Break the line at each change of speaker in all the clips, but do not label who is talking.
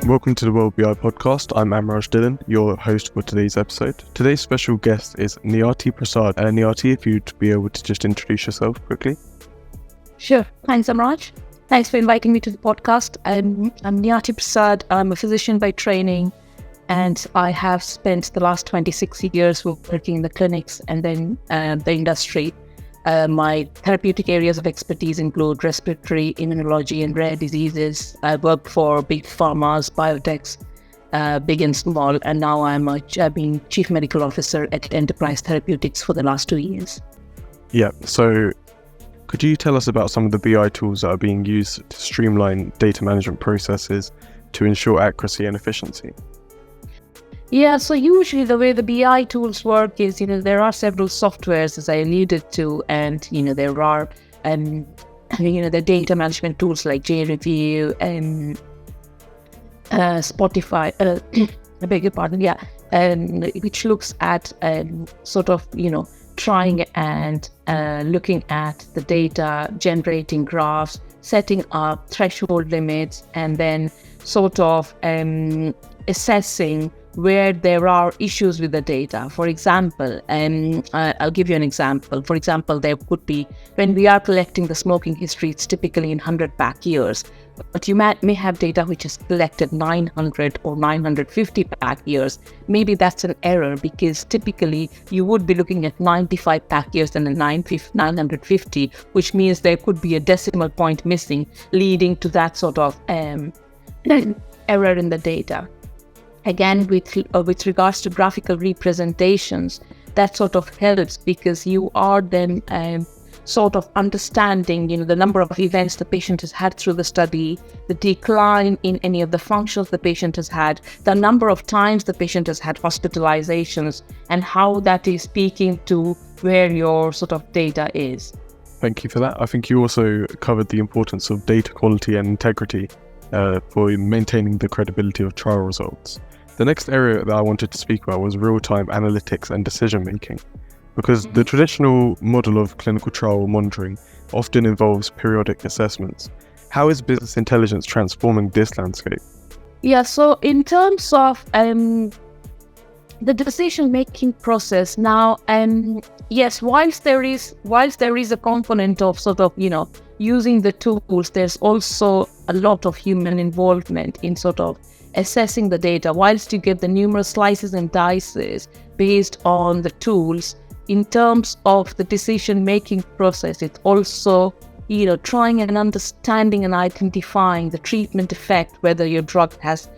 Welcome to the worldbi podcast. I'm Amraj Dhillon, your host for today's episode. Today's special guest is Niyati Prasad. Niyati, if you'd be able to just introduce yourself quickly.
Sure. Thanks, Amraj. Thanks for inviting me to the podcast. I'm Niyati Prasad. I'm a physician by training, and I have spent the last 26 years working in the clinics and then the industry. My therapeutic areas of expertise include respiratory, immunology, and rare diseases. I worked for big pharmas, biotechs, big and small, and now I've been Chief Medical Officer at Enterprise Therapeutics for the last 2 years.
Yeah, so could you tell us about some of the BI tools that are being used to streamline data management processes to ensure accuracy and efficiency?
Yeah, so usually the way the BI tools work is, there are several softwares, as I alluded to, and, there are, the data management tools like 𝐏Review and Spotify, I beg your pardon, which looks at trying and looking at the data, generating graphs, setting up threshold limits, and then assessing where there are issues with the data. For example, I'll give you an example. For example, there could be, when we are collecting the smoking history, it's typically in 100-pack years, but you may have data which is collected 900 or 950-pack years. Maybe that's an error, because typically you would be looking at 95-pack years and a 950, which means there could be a decimal point missing, leading to that sort of error in the data. Again, with regards to graphical representations, that sort of helps, because you are then understanding, the number of events the patient has had through the study, the decline in any of the functions the patient has had, the number of times the patient has had hospitalizations, and how that is speaking to where your data is.
Thank you for that. I think you also covered the importance of data quality and integrity for maintaining the credibility of trial results. The next area that I wanted to speak about was real-time analytics and decision-making, because the traditional model of clinical trial monitoring often involves periodic assessments. How is business intelligence transforming this landscape?
Yeah, so in terms of the decision-making process now, yes, whilst there is a component of using the tools, there's also a lot of human involvement in assessing the data. Whilst you get the numerous slices and dices based on the tools, in terms of the decision-making process, it's also, trying and understanding and identifying the treatment effect, whether your drug has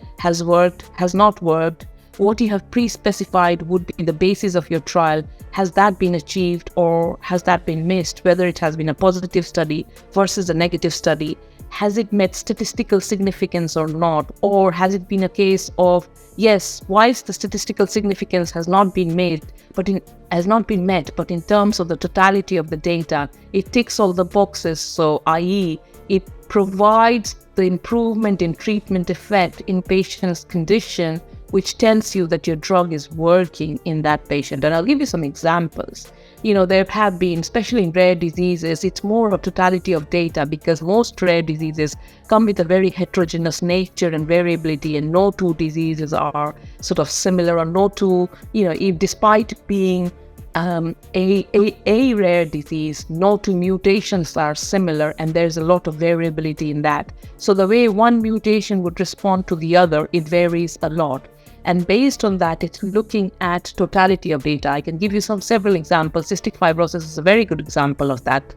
worked, has not worked, what you have pre-specified would be the basis of your trial. Has that been achieved or has that been missed? Whether it has been a positive study versus a negative study. Has it met statistical significance or not? Or has it been a case of, yes, whilst the statistical significance has not been met, but in terms of the totality of the data, it ticks all the boxes. So, i.e., it provides the improvement in treatment effect in patient's condition, which tells you that your drug is working in that patient. And I'll give you some examples. There have been, especially in rare diseases, it's more of a totality of data, because most rare diseases come with a very heterogeneous nature and variability, and no two diseases are similar, or no two, if despite being a rare disease, no two mutations are similar, and there's a lot of variability in that. So the way one mutation would respond to the other, it varies a lot. And based on that, it's looking at totality of data. I can give you several examples. Cystic fibrosis is a very good example of that.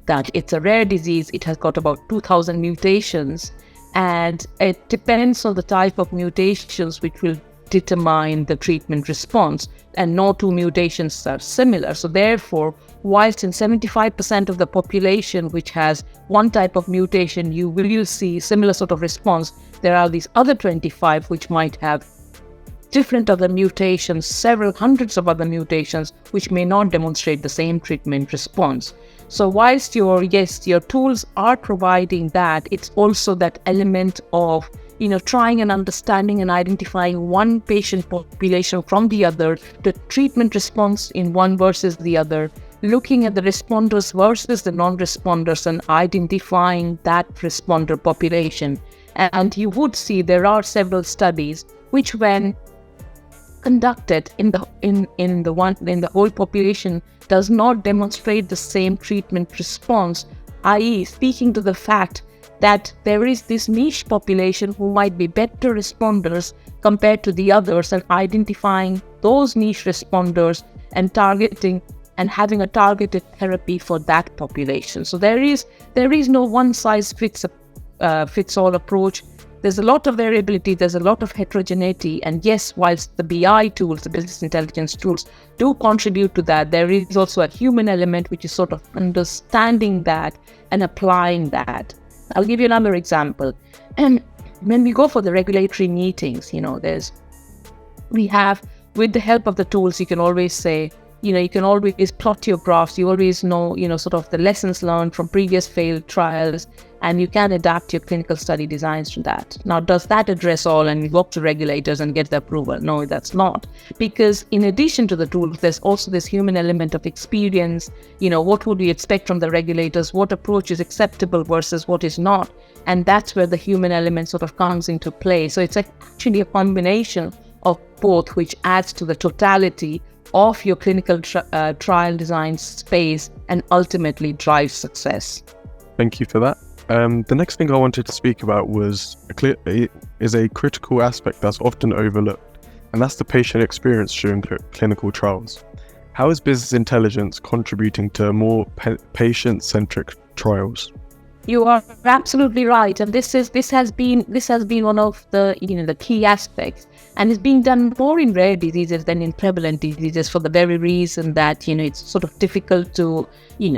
That it's a rare disease. It has got about 2,000 mutations, and it depends on the type of mutations which will determine the treatment response. And no two mutations are similar. So therefore, whilst in 75% of the population which has one type of mutation, you will see similar response, there are these other 25 which might have different other mutations, several hundreds of other mutations, which may not demonstrate the same treatment response. So whilst your tools are providing that, it's also that element of trying and understanding and identifying one patient population from the other, the treatment response in one versus the other, looking at the responders versus the non-responders and identifying that responder population. And you would see there are several studies which, when conducted in the whole population, does not demonstrate the same treatment response, i.e. speaking to the fact that there is this niche population who might be better responders compared to the others, and identifying those niche responders and targeting and having a targeted therapy for that population. So there is no one size fits all approach. There's a lot of variability, there's a lot of heterogeneity, and yes, whilst the BI tools, the business intelligence tools, do contribute to that, there is also a human element which is sort of understanding that and applying that. I'll give you another example. And when we go for the regulatory meetings, we have, with the help of the tools, you can always say, you can always plot your graphs, you always know, sort of the lessons learned from previous failed trials, and you can adapt your clinical study designs to that. Now, does that address all and go up to regulators and get the approval? No, that's not. Because in addition to the tools, there's also this human element of experience. What would we expect from the regulators? What approach is acceptable versus what is not? And that's where the human element sort of comes into play. So it's actually a combination of both, which adds to the totality of your clinical trial design space and ultimately drives success.
Thank you for that. The next thing I wanted to speak about is a critical aspect that's often overlooked, and that's the patient experience during clinical trials. How is business intelligence contributing to more patient-centric trials?
You are absolutely right, and this has been one of the the key aspects, and it's being done more in rare diseases than in prevalent diseases, for the very reason that it's sort of difficult to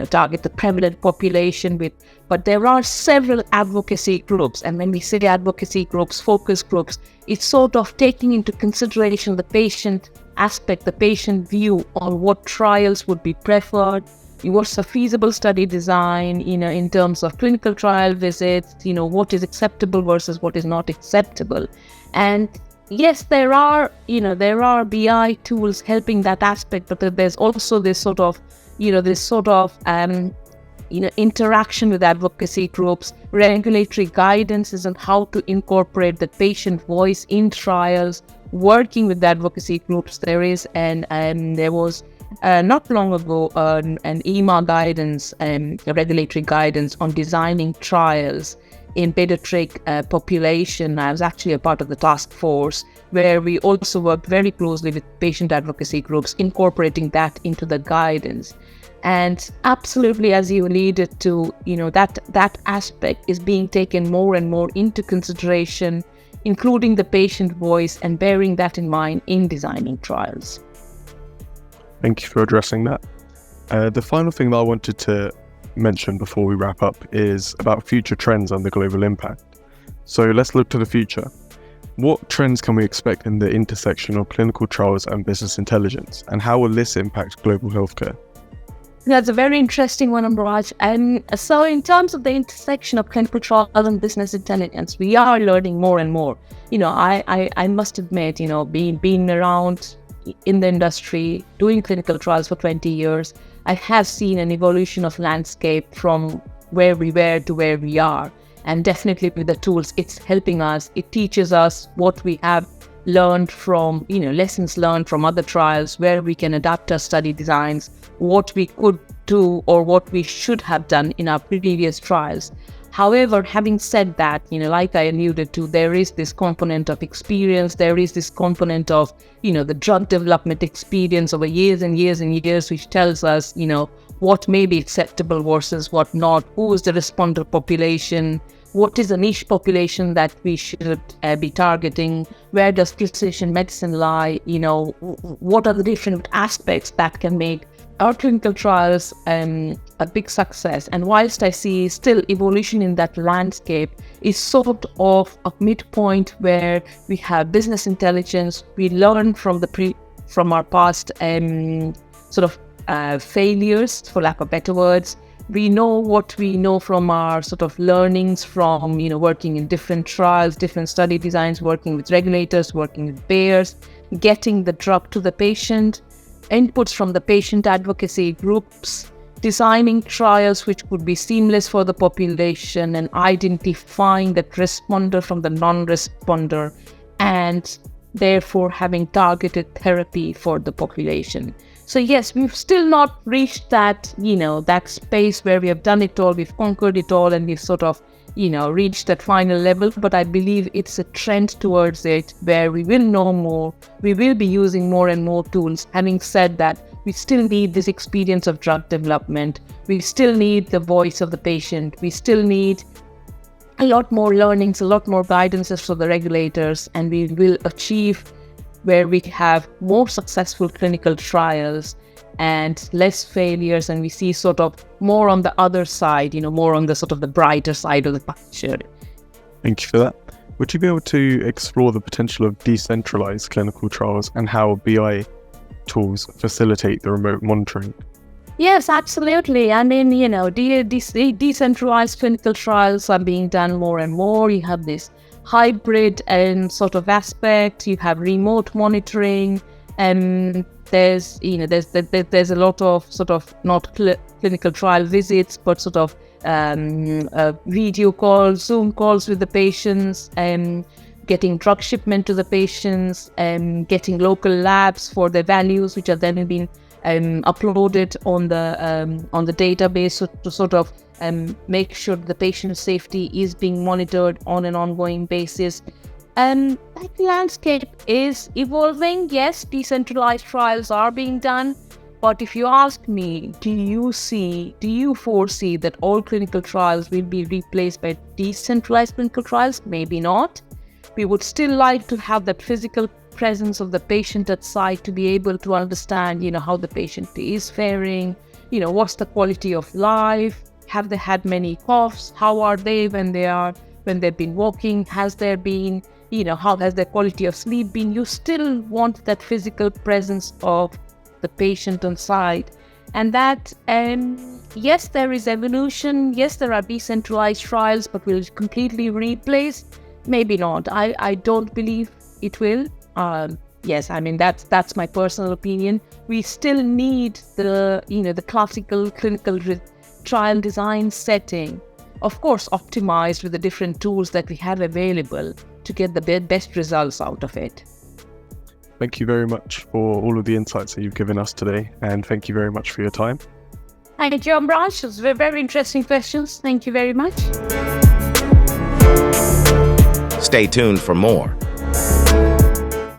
target the prevalent population with. But there are several advocacy groups, and when we say advocacy groups, focus groups, it's sort of taking into consideration the patient aspect, the patient view on what trials would be preferred. What's a feasible study design, in terms of clinical trial visits, what is acceptable versus what is not acceptable. And yes, there are BI tools helping that aspect, but there's also this sort of interaction with advocacy groups, regulatory guidances on how to incorporate the patient voice in trials, working with the advocacy groups. There was not long ago an EMA guidance, regulatory guidance on designing trials in pediatric population. I was actually a part of the task force where we also worked very closely with patient advocacy groups, incorporating that into the guidance. And absolutely, as you alluded to, that aspect is being taken more and more into consideration, including the patient voice, and bearing that in mind in designing trials.
Thank you for addressing that. The final thing that I wanted to mention before we wrap up is about future trends and the global impact. So let's look to the future. What trends can we expect in the intersection of clinical trials and business intelligence, and how will this impact global healthcare?
That's a very interesting one, Raj. And so in terms of the intersection of clinical trials and business intelligence, we are learning more and more. I must admit, being around in the industry, doing clinical trials for 20 years, I have seen an evolution of landscape from where we were to where we are. And definitely with the tools, it's helping us. It teaches us what we have learned from, lessons learned from other trials, where we can adapt our study designs, what we could do or what we should have done in our previous trials. However, having said that, like I alluded to, there is this component of experience, there is this component of, the drug development experience over years and years and years, which tells us, what may be acceptable versus what not, who is the responder population, what is the niche population that we should be targeting, where does precision medicine lie, what are the different aspects that can make our clinical trials a big success. And whilst I see still evolution in that landscape, is sort of a midpoint where we have business intelligence, we learn from our past failures, for lack of better words. We know what we know from our sort of learnings from, working in different trials, different study designs, working with regulators, working with payers, getting the drug to the patient, inputs from the patient advocacy groups, designing trials which could be seamless for the population and identifying the responder from the non-responder, and therefore having targeted therapy for the population. So yes, we've still not reached that, that space where we have done it all, we've conquered it all, and we've sort of, reached that final level. But I believe it's a trend towards it where we will know more, we will be using more and more tools. Having said that, we still need this experience of drug development. We still need the voice of the patient. We still need a lot more learnings, a lot more guidances for the regulators, and we will achieve where we have more successful clinical trials and less failures, and we see sort of more on the other side, more on the sort of the brighter side of the picture.
Thank you for that. Would you be able to explore the potential of decentralized clinical trials and how BI tools facilitate the remote monitoring?
Yes, absolutely. I mean, decentralized clinical trials are being done more and more. You have this hybrid and sort of aspect. You have remote monitoring, and there's a lot of sort of not clinical trial visits, but sort of video calls, Zoom calls with the patients, and getting drug shipment to the patients, and getting local labs for their values, which are then being uploaded on the database to sort of make sure the patient safety is being monitored on an ongoing basis. That landscape is evolving. Yes, decentralized trials are being done, but if you ask me, do you foresee that all clinical trials will be replaced by decentralized clinical trials? Maybe not. We would still like to have that physical presence of the patient at site to be able to understand, how the patient is faring, what's the quality of life, have they had many coughs, how are they when they've been walking, has there been, how has their quality of sleep been. You still want that physical presence of the patient on site. And that, yes, there is evolution, yes, there are decentralized trials, but will it completely replace? Maybe not. I don't believe it will. Yes, I mean, that's my personal opinion. We still need the classical clinical trial design setting, of course, optimized with the different tools that we have available to get the best results out of it.
Thank you very much for all of the insights that you've given us today, and thank you very much for your time.
Thank you, Ambraj. Those were very interesting questions. Thank you very much.
Stay tuned for more